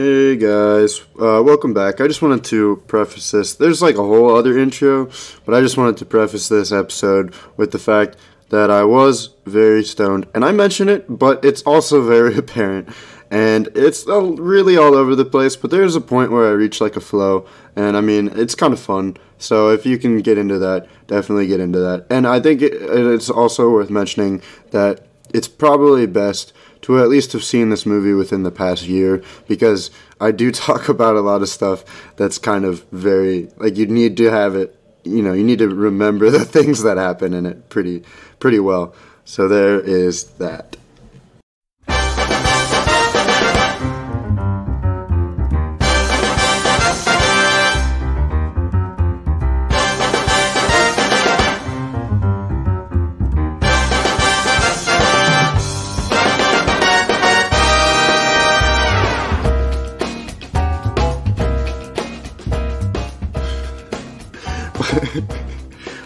Hey guys, welcome back. I just wanted to preface this. There's like a whole other intro, but I just wanted to preface this episode with the fact that I was very stoned. And I mention it, but it's also very apparent. And it's really all over the place, but there's a point where I reach like a flow. And I mean, it's kind of fun. So if you can get into that, definitely get into that. And I think it's also worth mentioning that it's probably best to at least have seen this movie within the past year, because I do talk about a lot of stuff that's kind of very, like, you need to have it, you need to remember the things that happen in it pretty well. So there is that.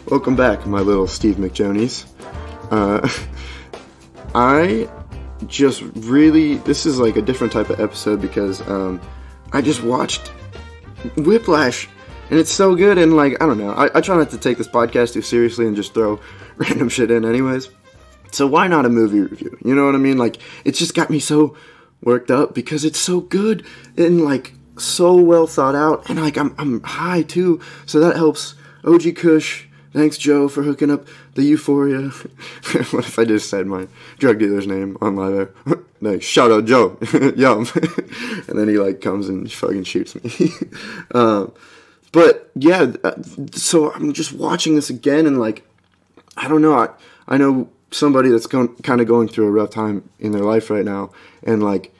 Welcome back, my little Steve McJonies. This is like a different type of episode because I just watched Whiplash, and it's so good, and like, I don't know, I try not to take this podcast too seriously and just throw random shit in anyways, so why not a movie review, you know what I mean? Like, it's just got me so worked up because it's so good and like so well thought out, and like I'm high too, so that helps. OG Kush, thanks Joe for hooking up the Euphoria. What if I just said my drug dealer's name on my there? Like, shout out Joe, yum. And then he like comes and fucking shoots me. But yeah, so I'm just watching this again, and like, I don't know, I know somebody that's kind of going through a rough time in their life right now, and like,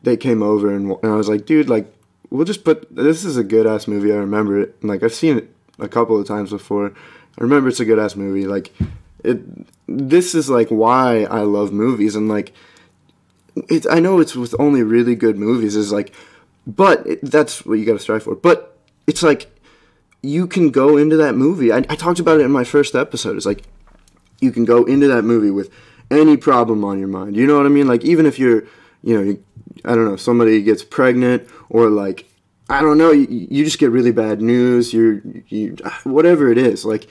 they came over and I was like, dude, like, we'll just this is a good ass movie. I remember it, and like, I've seen it a couple of times before. I remember it's a good ass movie. Like, this is like why I love movies, and like, I know it's with only really good movies is like, but that's what you got to strive for. But it's like, you can go into that movie. I talked about it in my first episode. It's like, you can go into that movie with any problem on your mind. You know what I mean? Like, even if you're, I don't know, somebody gets pregnant, or like, I don't know, you just get really bad news, you whatever it is, like,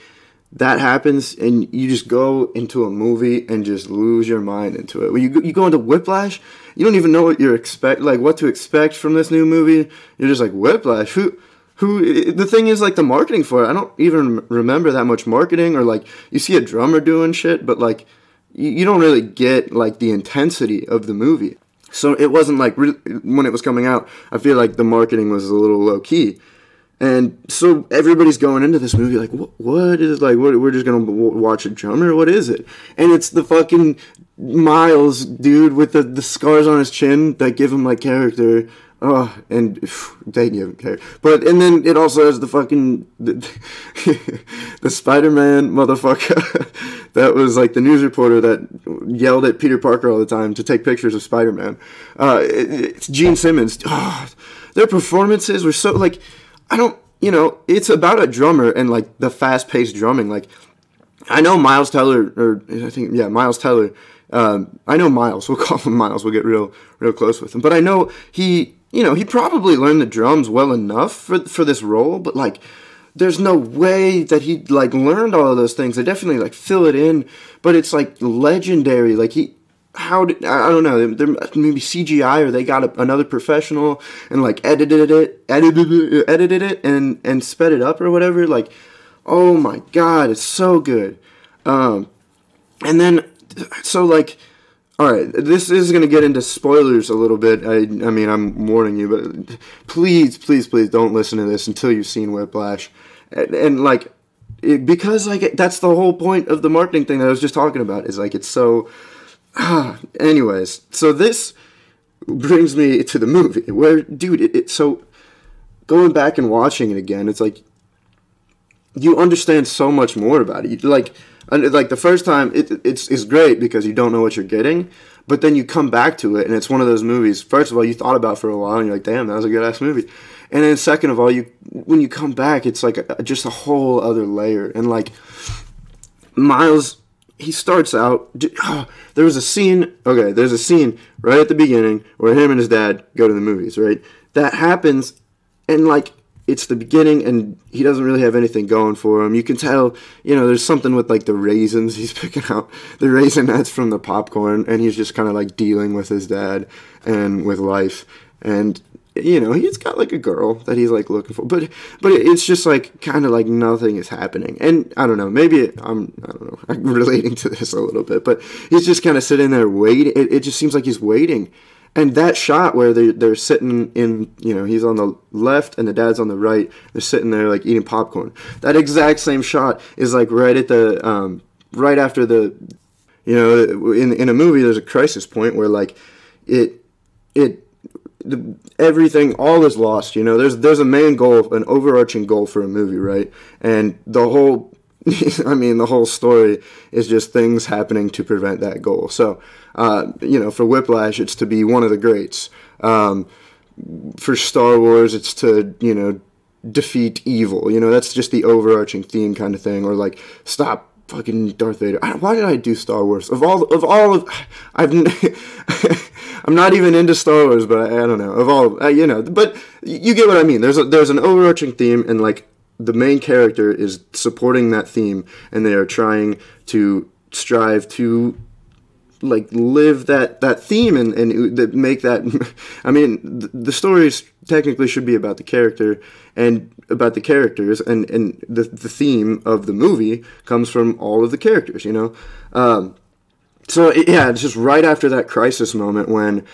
that happens, and you just go into a movie and just lose your mind into it. When you go into Whiplash, you don't even know what what to expect from this new movie. You're just like, Whiplash, who, the thing is, like, the marketing for it, I don't even remember that much marketing, or like, you see a drummer doing shit, but like, you don't really get like the intensity of the movie. So it wasn't like, when it was coming out, I feel like the marketing was a little low key. And so everybody's going into this movie like, what is, like, we're just going to watch a drummer? What is it? And it's the fucking Miles dude with the scars on his chin that give him like character. Oh, and they give him character. And then it also has the fucking, the Spider-Man motherfucker that was like the news reporter that yelled at Peter Parker all the time to take pictures of Spider-Man. It's Gene Simmons. Oh, their performances were so, like, it's about a drummer and like the fast-paced drumming. Like, I know Miles Teller, Miles Teller. I know Miles. We'll call him Miles. We'll get real close with him. But I know he probably learned the drums well enough for this role, but like, there's no way that he like learned all of those things. They definitely like fill it in, but it's like legendary. Like, I don't know, maybe CGI, or they got another professional and like edited it and sped it up or whatever. Like, oh my god, it's so good. And then, so like, alright, this is going to get into spoilers a little bit. I mean, I'm warning you, but please don't listen to this until you've seen Whiplash. And like, because like, that's the whole point of the marketing thing that I was just talking about, is like, it's so... Anyways, so this brings me to the movie, where, dude, so going back and watching it again, it's like, you understand so much more about it. Like the first time, it's great because you don't know what you're getting, but then you come back to it, and it's one of those movies, first of all, you thought about for a while, and you're like, damn, that was a good-ass movie. And then second of all, when you come back, it's like just a whole other layer. And like, Miles, he starts out. There's a scene right at the beginning where him and his dad go to the movies, right? That happens, and like it's the beginning, and he doesn't really have anything going for him. You can tell, there's something with like the raisins he's picking out, the raisinets from the popcorn, and he's just kind of like dealing with his dad and with life, and he's got like a girl that he's like looking for, but it's just like kind of like nothing is happening. And I don't know, maybe I'm relating to this a little bit, but he's just kind of sitting there waiting. It just seems like he's waiting. And that shot where they're sitting in, he's on the left and the dad's on the right, they're sitting there like eating popcorn. That exact same shot is like right at the, right after the, in a movie there's a crisis point where like everything, all is lost. There's a main goal, an overarching goal for a movie, right? And the whole, the whole story is just things happening to prevent that goal. So, for Whiplash, it's to be one of the greats. For Star Wars, it's to, defeat evil. That's just the overarching theme kind of thing. Or like, stop fucking Darth Vader. Why did I do Star Wars? I'm not even into Star Wars, but I don't know. But you get what I mean. There's an overarching theme, and like the main character is supporting that theme, and they are trying to strive to like live that theme and make that. The stories technically should be about the character and about the characters, and the theme of the movie comes from all of the characters. So it's just right after that crisis moment when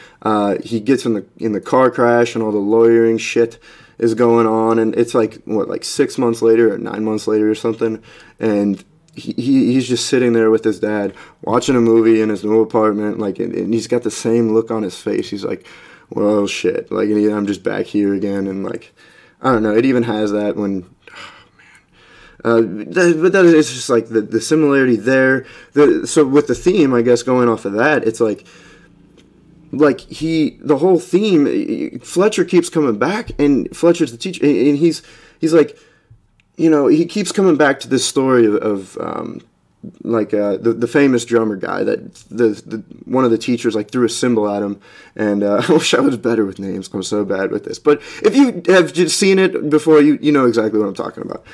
he gets in the car crash and all the lawyering shit is going on, and it's like 6 months later or 9 months later or something, and he's just sitting there with his dad watching a movie in his new apartment, like, and he's got the same look on his face. He's like, well, shit, like, I'm just back here again, and like, I don't know. It even has that when. But that is just like the similarity there. So with the theme, I guess going off of that, it's like the whole theme. Fletcher keeps coming back, and Fletcher's the teacher, and he's like, he keeps coming back to this story of the famous drummer guy that the one of the teachers like threw a cymbal at him, and I wish I was better with names. I'm so bad with this, but if you have just seen it before, you know exactly what I'm talking about.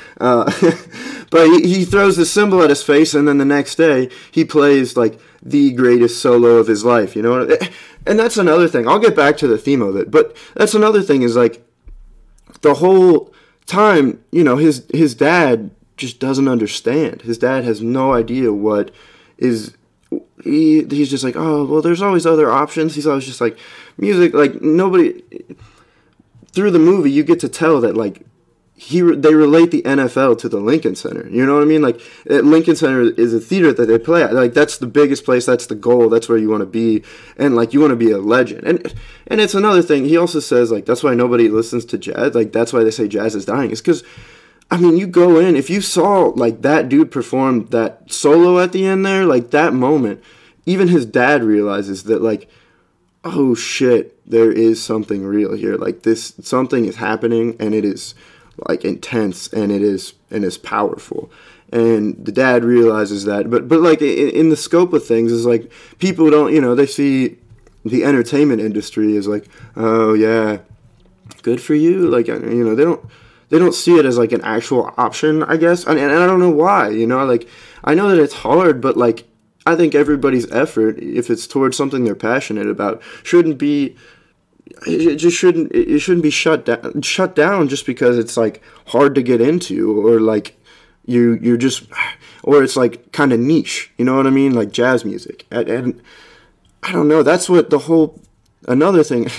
But he throws the cymbal at his face, and then the next day he plays like the greatest solo of his life. And that's another thing. I'll get back to the theme of it, but that's another thing is like the whole time, his dad just doesn't understand. His dad has no idea what is. He's just like, oh, well, there's always other options. He's always just like, music, like nobody. Through the movie, you get to tell that like they relate the NFL to the Lincoln Center. You know what I mean? Like Lincoln Center is a theater that they play at. Like that's the biggest place. That's the goal. That's where you want to be, and like you want to be a legend. And it's another thing. He also says like that's why nobody listens to jazz. Like that's why they say jazz is dying. It's because. You go in, if you saw, like, that dude perform that solo at the end there, like, that moment, even his dad realizes that, like, oh, shit, there is something real here. Like, something is happening, and it is, like, intense, and it is powerful. And the dad realizes that. But like, in the scope of things, is, like, people don't, they see the entertainment industry as, like, oh, yeah, good for you. Like, they don't see it as, like, an actual option, I guess. And I don't know why, Like, I know that it's hard, but, like, I think everybody's effort, if it's towards something they're passionate about, shouldn't be... It shouldn't be shut down just because it's, like, hard to get into, or, like, you're just... Or it's, like, kind of niche, you know what I mean? Like, jazz music. And I don't know, that's what the whole... Another thing,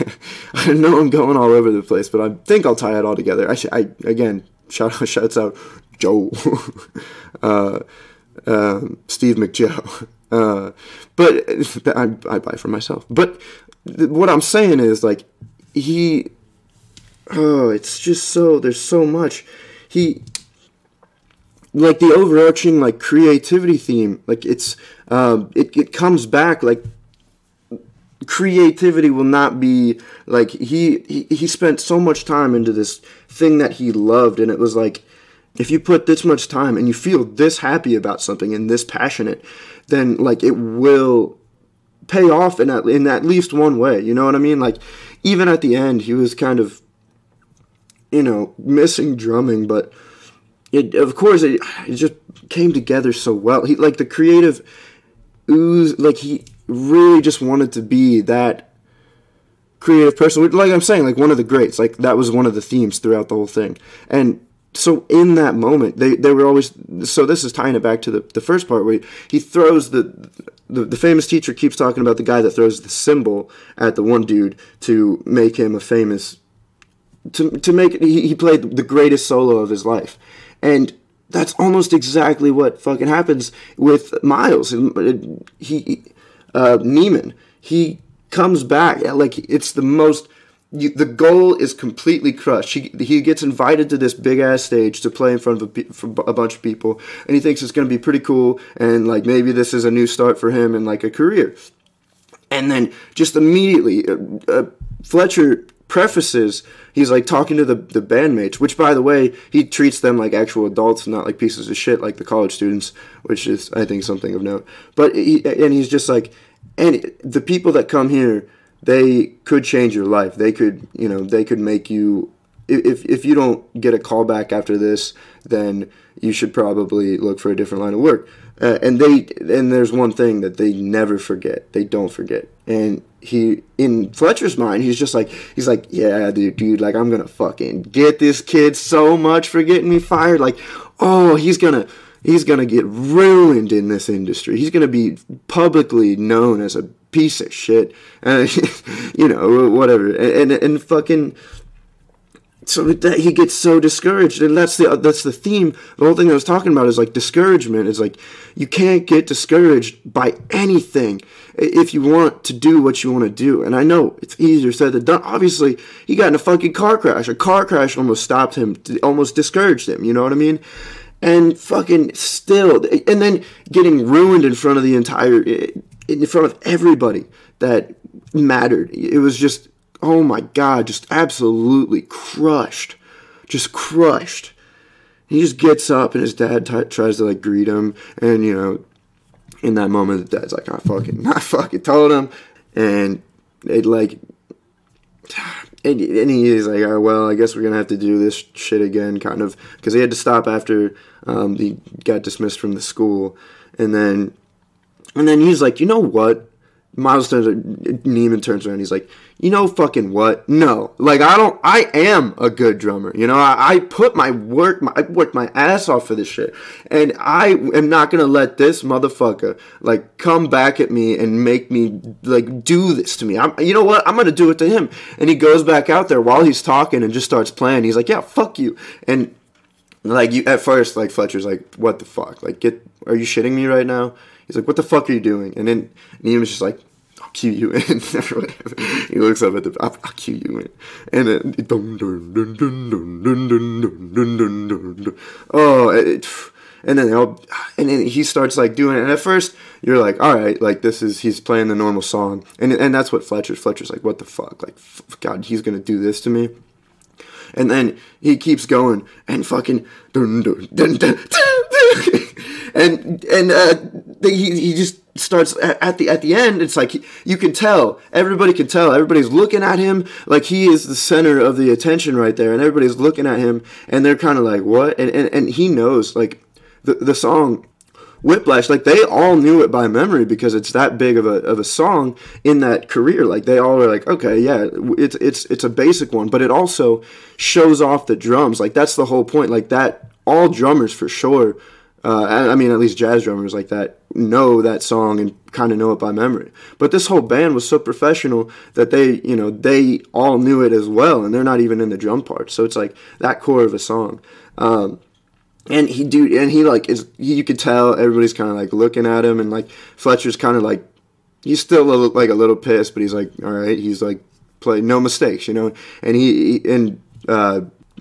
I know I'm going all over the place, but I think I'll tie it all together. Again, shouts out Joe, Steve McJoe. But I buy for myself. But what I'm saying is like it's just so there's so much. Like the overarching like creativity theme, like it's it comes back like. Creativity will not be like he spent so much time into this thing that he loved, and it was like if you put this much time and you feel this happy about something and this passionate, then like it will pay off in at least one way. You know what I mean? Like even at the end, he was kind of, you know, missing drumming, but of course it just came together so well. He like the creative ooze, like he really just wanted to be that creative person. Like I'm saying, like one of the greats. Like that was one of the themes throughout the whole thing. And so in that moment, they were always. So this is tying it back to the first part where he throws the famous teacher keeps talking about the guy that throws the cymbal at the one dude to make him a famous. To make he played the greatest solo of his life, and that's almost exactly what fucking happens with Miles. Neiman, he comes back like it's the most. The goal is completely crushed. He gets invited to this big ass stage to play in front of a bunch of people, and he thinks it's going to be pretty cool, and like maybe this is a new start for him in like a career. And then just immediately, Fletcher prefaces. He's like talking to the bandmates, which by the way, he treats them like actual adults, not like pieces of shit like the college students, which is I think something of note. But he's just like, and the people that come here, they could change your life. They could, you know, they could make you. If you don't get a call back after this, then you should probably look for a different line of work. And there's one thing that they never forget. They don't forget. And in Fletcher's mind, he's like, yeah, dude, like I'm gonna fucking get this kid so much for getting me fired. Like, oh, he's gonna get ruined in this industry. He's gonna be publicly known as a piece of shit. You know, whatever. And fucking. So that he gets so discouraged, and that's the theme. The whole thing I was talking about is like discouragement. It's like you can't get discouraged by anything if you want to do what you want to do. And I know it's easier said than done. Obviously, he got in a fucking car crash. A car crash almost stopped him, almost discouraged him. You know what I mean? And fucking still, and then getting ruined in front of in front of everybody that mattered. It was just. Oh my God, just absolutely crushed. Just crushed. He just gets up and his dad tries to like greet him. And, you know, in that moment, the dad's like, I fucking told him. And it like, and he is like, oh, well, I guess we're going to have to do this shit again, kind of. Because he had to stop after he got dismissed from the school. And then he's like, you know what? Neiman turns around. He's like, you know, fucking what? No, like I am a good drummer. You know, I put I worked my ass off for this shit, and I am not gonna let this motherfucker like come back at me and make me like do this to me. You know what? I'm gonna do it to him. And he goes back out there while he's talking and just starts playing. He's like, yeah, fuck you. And like you at first, like Fletcher's like, what the fuck? Like, are you shitting me right now? He's like, what the fuck are you doing? And then Neiman's just like, I'll cue you in. He looks up at I'll cue you in. And then, and then he starts like doing it. And at first, you're like, all right, like he's playing the normal song. And that's what Fletcher's like, what the fuck? Like, God, he's going to do this to me? And then he keeps going and fucking he just starts at the end. It's like you can tell, everybody's looking at him like he is the center of the attention right there, and everybody's looking at him and they're kind of like, what? And he knows like the song Whiplash, like they all knew it by memory because it's that big of a song in that career. Like they all are like, okay, yeah, it's a basic one, but it also shows off the drums. Like that's the whole point. Like that, all drummers for sure. I mean, at least jazz drummers like that know that song and kind of know it by memory. But this whole band was so professional that they all knew it as well, and they're not even in the drum part. So it's like that core of a song. And you could tell everybody's kind of like looking at him, and like Fletcher's kind of like, he's still a little pissed, but he's like, all right, he's like, play no mistakes, you know. And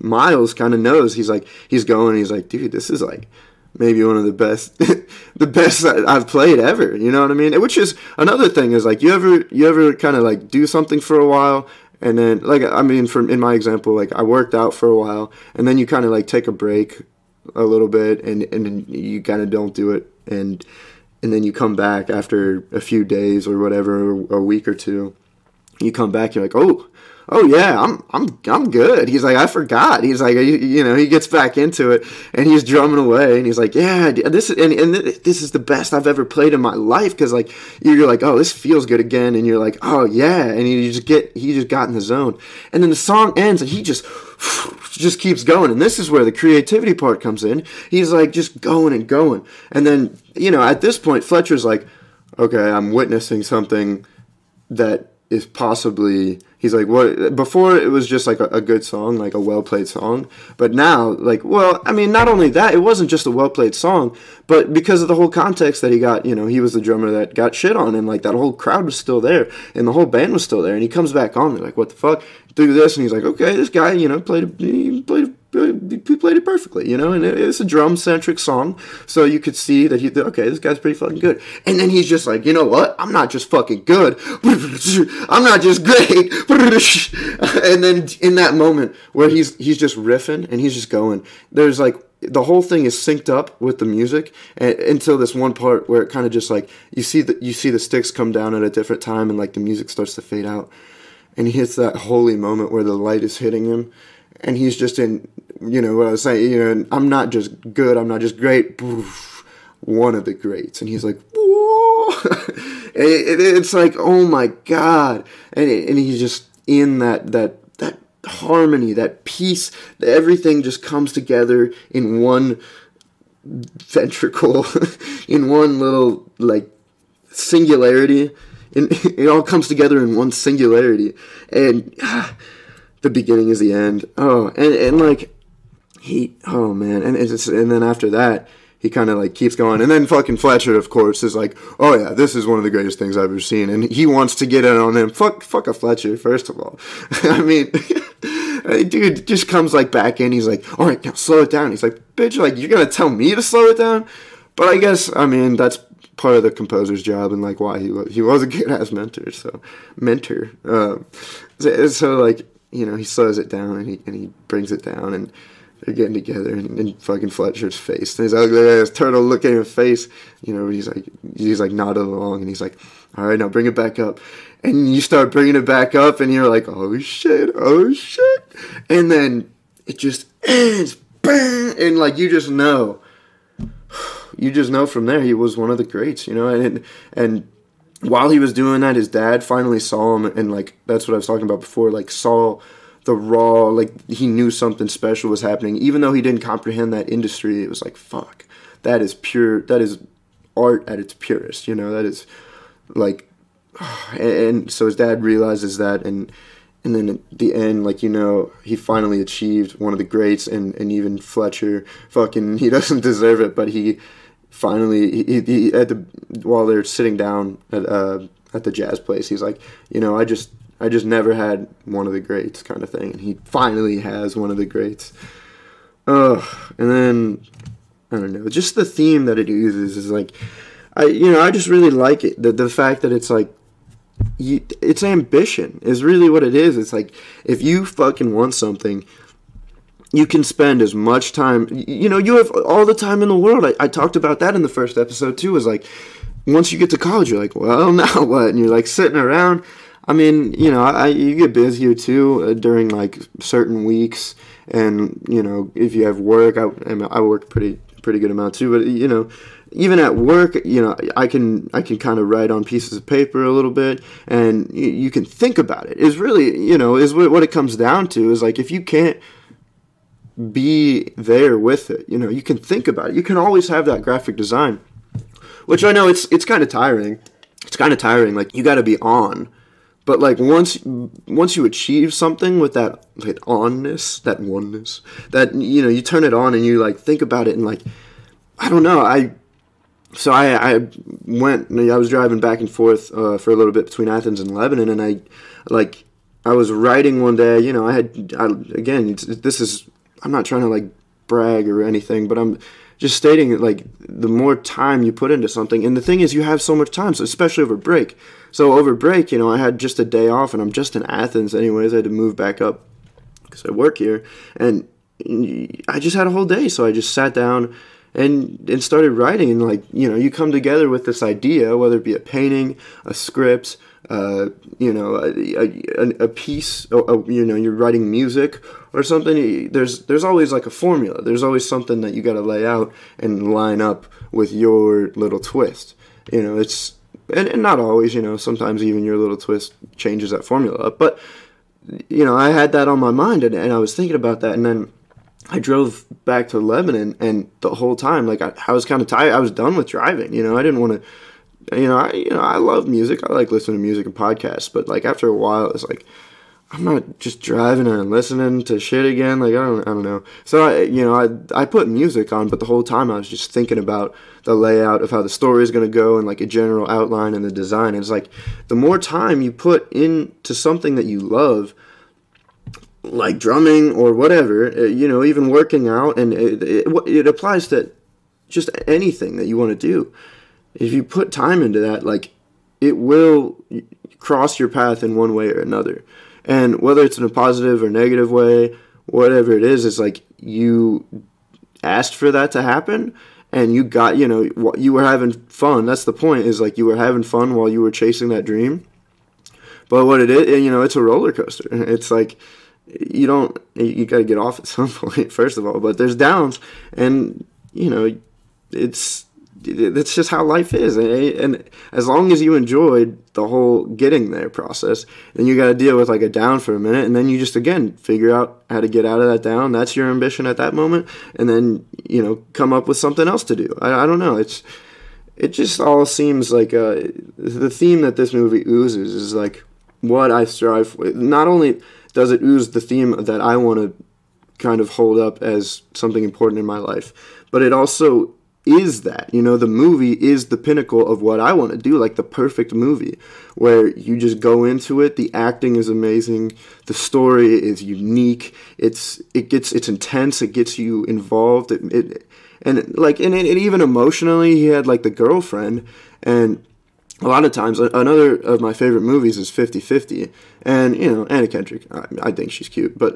Miles kind of knows. He's like, he's like, dude, this is like maybe one of the best, the best I've played ever. You know what I mean? Which is another thing is like, you ever kind of like do something for a while. And then, like, I mean, in my example, like, I worked out for a while, and then you kind of, like, take a break, a little bit, and then you kind of don't do it, and then you come back after a few days or whatever, a week or two. You come back, you're like, oh yeah, I'm good. He's like, I forgot. He's like, he gets back into it, and he's drumming away, and he's like, yeah, this is the best I've ever played in my life, because like you're like, oh, this feels good again, and you're like, oh yeah, and he just got in the zone, and then the song ends, and he just keeps going, and this is where the creativity part comes in. He's like just going and going, and then at this point Fletcher's like, okay, I'm witnessing something that is possibly, he's like, what, before it was just like a good song, like a well-played song, but now, like, well, I mean, not only that, it wasn't just a well-played song, but because of the whole context that he got, he was the drummer that got shit on, and like that whole crowd was still there, and the whole band was still there, and he comes back on, they're like, what the fuck, do this, and he's like, okay, this guy, he played it perfectly, and it's a drum-centric song, so you could see that okay, this guy's pretty fucking good. And then he's just like, you know what? I'm not just fucking good. I'm not just great. And then in that moment where he's just riffing and he's just going, there's like, the whole thing is synced up with the music until this one part where it kind of just like, you see the sticks come down at a different time, and like the music starts to fade out. And he hits that holy moment where the light is hitting him. And he's just in, what I was saying, I'm not just good, I'm not just great, one of the greats. And he's like, whoa. It's like, oh my God. And he's just in that harmony, that peace, everything just comes together in one ventricle, in one little, like, singularity. It all comes together in one singularity. And the beginning is the end. Oh, and like oh man, and then after that he kind of like keeps going, and then fucking Fletcher, of course, is like, oh yeah, this is one of the greatest things I've ever seen, and he wants to get in on him. Fuck a Fletcher, first of all. I mean, dude just comes like back in. He's like, all right, now slow it down. He's like, bitch, like you're gonna tell me to slow it down? But I guess, I mean, that's part of the composer's job, and like why he was a good ass mentor. So like, he slows it down, and he brings it down, and they're getting together, and fucking Fletcher's face, and his ugly ass turtle looking at his face, he's like nodding along, and he's like, all right, now bring it back up, and you start bringing it back up, and you're like, oh shit, and then it just ends, bang, and like you just know from there he was one of the greats, and while he was doing that, his dad finally saw him, and like that's what I was talking about before, like saw the raw, like he knew something special was happening, even though he didn't comprehend that industry. It was like, fuck, that is pure, that is art at its purest, that is like, and so his dad realizes that, and then at the end, like, he finally achieved one of the greats, and even Fletcher, fucking, he doesn't deserve it, but he finally, he while they're sitting down at the jazz place, he's like, I just never had one of the greats, kind of thing, and he finally has one of the greats. And then I don't know, just the theme that it uses is like, I just really like it. The fact that it's like, it's ambition is really what it is. It's like, if you fucking want something, you can spend as much time, you have all the time in the world. I talked about that in the first episode too, is like, once you get to college, you're like, well, now what? And you're like sitting around. I mean, you get busier too during like certain weeks, and if you have work, I work pretty good amount too. But even at work, I can kind of write on pieces of paper a little bit, and you can think about it. Is really is what it comes down to, is like, if you can't be there with it, you can think about it. You can always have that graphic design, which I know it's kind of tiring. It's kind of tiring. Like, you got to be on. But like once you achieve something with that like onness, that oneness, that you turn it on and you like think about it, and like, I don't know, I was driving back and forth for a little bit between Athens and Lebanon, and I was writing one day, I'm not trying to like brag or anything, but I'm just stating that, like, the more time you put into something, and the thing is, you have so much time, so especially over break. So over break, I had just a day off, and I'm just in Athens anyways. I had to move back up because I work here, and I just had a whole day, so I just sat down and started writing. And like, you know, you come together with this idea, whether it be a painting, a script, you know, a piece, you know, you're writing music or something. There's always like a formula. There's always something that you got to lay out and line up with your little twist. You know, it's, and not always, you know, sometimes even your little twist changes that formula. But, you know, I had that on my mind, and I was thinking about that, and then I drove back to Lebanon, and the whole time, like, I was kind of tired. I was done with driving, you know. I didn't want to, I love music. I like listening to music and podcasts, but, like, after a while, it's like, I'm not just driving and listening to shit again. Like, I don't know. So, I put music on, but the whole time I was just thinking about the layout of how the story is going to go and, like, a general outline and the design. And it's like, the more time you put into something that you love, like drumming or whatever, you know, even working out, and it applies to just anything that you want to do. If you put time into that, like, it will cross your path in one way or another. And whether it's in a positive or negative way, whatever it is, it's like you asked for that to happen, and you got, you know, you were having fun. That's the point, is like you were having fun while you were chasing that dream. But what it is, you know, it's a roller coaster. It's like, you got to get off at some point, first of all. But there's downs, and, you know, it's just how life is. And as long as you enjoyed the whole getting there process, then you got to deal with like a down for a minute, and then you just, again, figure out how to get out of that down. That's your ambition at that moment, and then, you know, come up with something else to do. I don't know. It just all seems like the theme that this movie oozes is like what I strive for. Not only does it ooze the theme that I want to kind of hold up as something important in my life, but it also is that, you know, the movie is the pinnacle of what I want to do, like the perfect movie where you just go into it. The acting is amazing, the story is unique, it's intense, it gets you involved, and even emotionally, he had like the girlfriend, and a lot of times, another of my favorite movies is 50-50, and, you know, Anna Kendrick, I think she's cute, but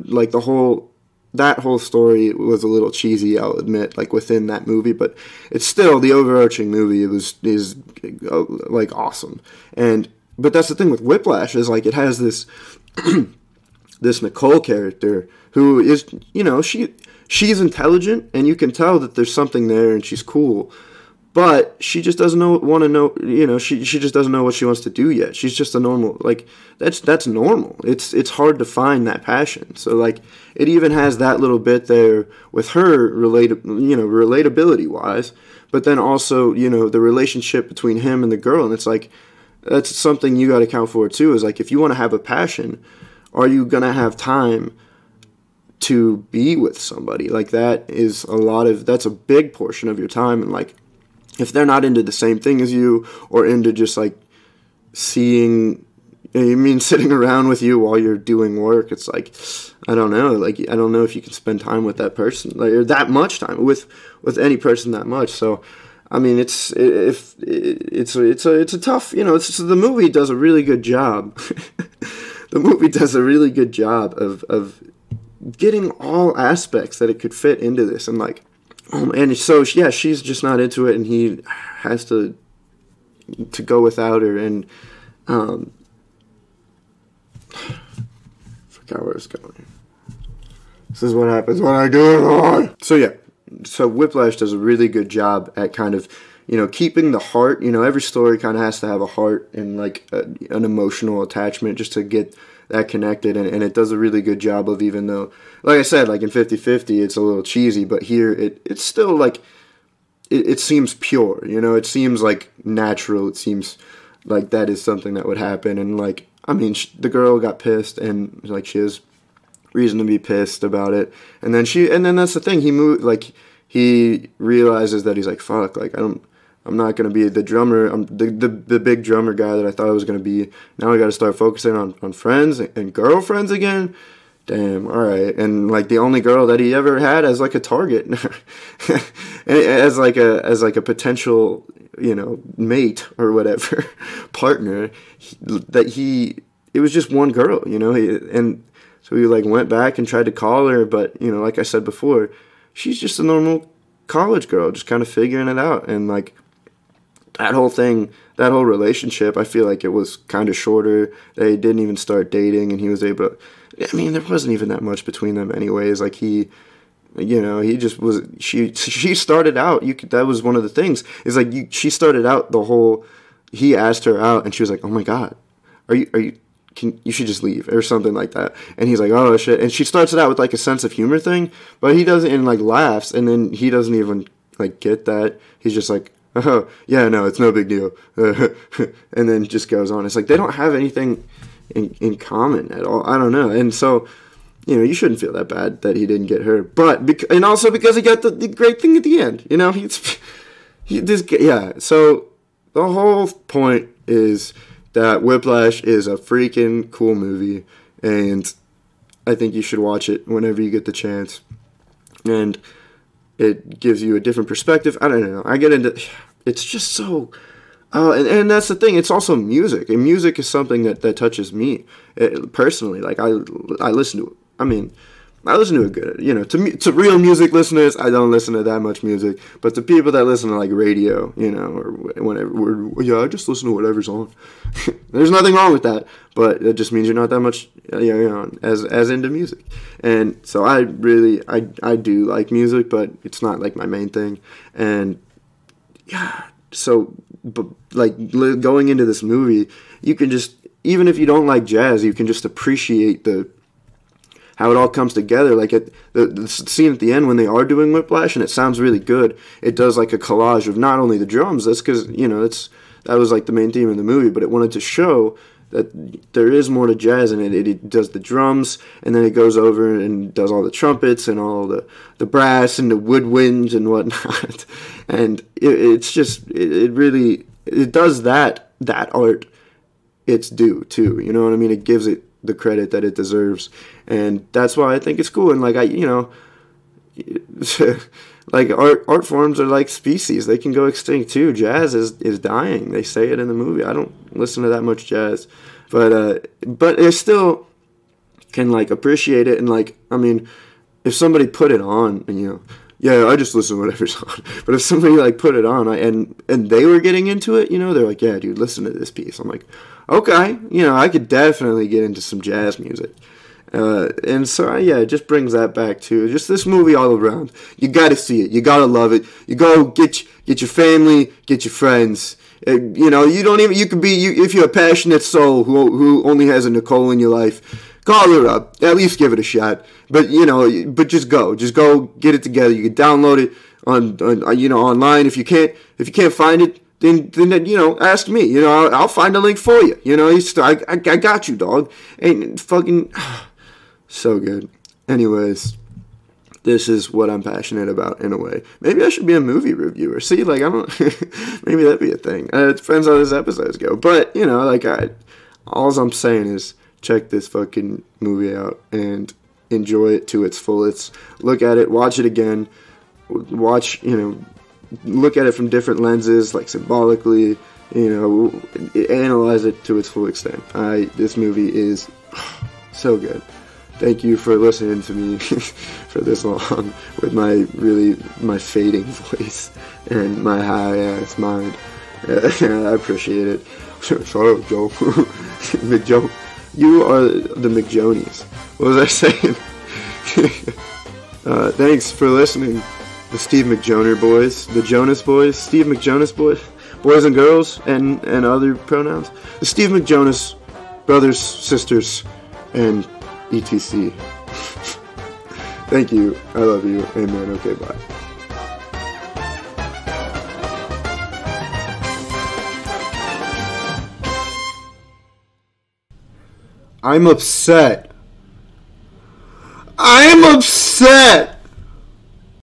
like that whole story was a little cheesy, I'll admit, like within that movie, but it's still the overarching movie. Is like awesome, but that's the thing with Whiplash, is like it has this this Nicole character who is, you know, she's intelligent, and you can tell that there's something there, and she's cool. But she just doesn't want to know, you know, she just doesn't know what she wants to do yet. She's just a normal, like, that's normal. It's hard to find that passion. So, like, it even has that little bit there with her, relatability-wise. But then also, you know, the relationship between him and the girl. And it's like, that's something you got to account for, too, is like, if you want to have a passion, are you going to have time to be with somebody? Like, that's a big portion of your time. And, like, if they're not into the same thing as you, or into just like sitting around with you while you're doing work, it's like, I don't know. Like, I don't know if you can spend time with that person, like, or that much time with any person that much. So, I mean, it's a tough, you know, the movie does a really good job. The movie does a really good job of getting all aspects that it could fit into this, and like, and so, yeah, she's just not into it, and he has to go without her, and forgot where it's going. This is what happens when I do it wrong. So, yeah, Whiplash does a really good job at kind of, you know, keeping the heart. You know, every story kind of has to have a heart and, like, an emotional attachment just to get that connected, and it does a really good job of, even though, like I said, like in 50-50, it's a little cheesy, but here it's still like, it seems pure, you know, it seems like natural, it seems like that is something that would happen, and like, I mean, the girl got pissed, and like she has reason to be pissed about it, and then that's the thing, he realizes that he's like, fuck, like, I'm not going to be the drummer. I'm the big drummer guy that I thought I was going to be. Now I got to start focusing on friends and girlfriends again. Damn, all right. And like the only girl that he ever had as like a target, as like a potential, you know, mate or whatever, partner, it was just one girl, you know, and So he like went back and tried to call her, but you know, like I said before, she's just a normal college girl, just kind of figuring it out. And like that whole thing, that whole relationship, I feel like it was kind of shorter. They didn't even start dating, and he was able to, I mean, there wasn't even that much between them anyways. Like he, you know, he just was, she started out, that was one of the things, is like, she started out the whole, he asked her out, and she was like, oh my God, you should just leave, or something like that. And he's like, oh shit. And she starts it out with like a sense of humor thing, but he doesn't, and like laughs, and then he doesn't even like get that. He's just like, oh yeah, no, it's no big deal. And then just goes on. It's like, they don't have anything in common at all. I don't know. And so, you know, you shouldn't feel that bad that he didn't get her, but and also because he got the great thing at the end. You know, So the whole point is that Whiplash is a freaking cool movie, and I think you should watch it whenever you get the chance. And it gives you a different perspective. I don't know. I get into, it's just so. And that's the thing. It's also music, and music is something that touches me personally. Like I listen to it. I listen to a good, you know, to real music listeners, I don't listen to that much music, but to people that listen to like radio, you know, or whatever, I just listen to whatever's on. There's nothing wrong with that, but it just means you're not that much, you know, as into music. And so I do like music, but it's not like my main thing. And yeah, so, but like going into this movie, you can just, even if you don't like jazz, you can just appreciate how it all comes together. Like the scene at the end when they are doing Whiplash, and it sounds really good. It does like a collage of not only the drums, that's because, you know, that was like the main theme of the movie, but it wanted to show that there is more to jazz, and it does the drums, and then it goes over and does all the trumpets and all the brass and the woodwinds and whatnot. And it's just, it really, it does that art its due too, you know what I mean? It gives it the credit that it deserves, and that's why I think it's cool. And like you know, like art forms are like species; they can go extinct too. Jazz is dying. They say it in the movie. I don't listen to that much jazz, but it still can like appreciate it. And like, I mean, if somebody put it on, and you know, yeah, I just listen to whatever's on. But if somebody like put it on, and they were getting into it, you know, they're like, yeah, dude, listen to this piece. I'm like, okay, you know, I could definitely get into some jazz music. And so, yeah, it just brings that back too. Just this movie all around. You got to see it. You got to love it. You go get your family, get your friends. You know, you could be, if you're a passionate soul who only has a Nicole in your life, call her up. At least give it a shot. But, you know, just go get it together. You can download it on you know, online. If you can't find it, then you know, ask me. You know, I'll find a link for you. You know, I got you, dog. And fucking so good. Anyways, this is what I'm passionate about in a way. Maybe I should be a movie reviewer. See, like, I don't. Maybe that'd be a thing. It depends how these episodes go. But you know, like, all I'm saying is check this fucking movie out and enjoy it to its fullest. Look at it. Watch it again. Watch, you know. Look at it from different lenses, like symbolically, you know, analyze it to its full extent. This movie is so good. Thank you for listening to me for this long with my fading voice and my high-ass mind. I appreciate it. Shut up, Joe. McJoe. You are the McJonies. What was I saying? Thanks for listening. The Steve McJoner boys, the Jonas boys, Steve McJonas boys and girls, and other pronouns. The Steve McJonas brothers, sisters, and etc. Thank you. I love you. Amen. Okay, bye. I'm upset. I'm upset!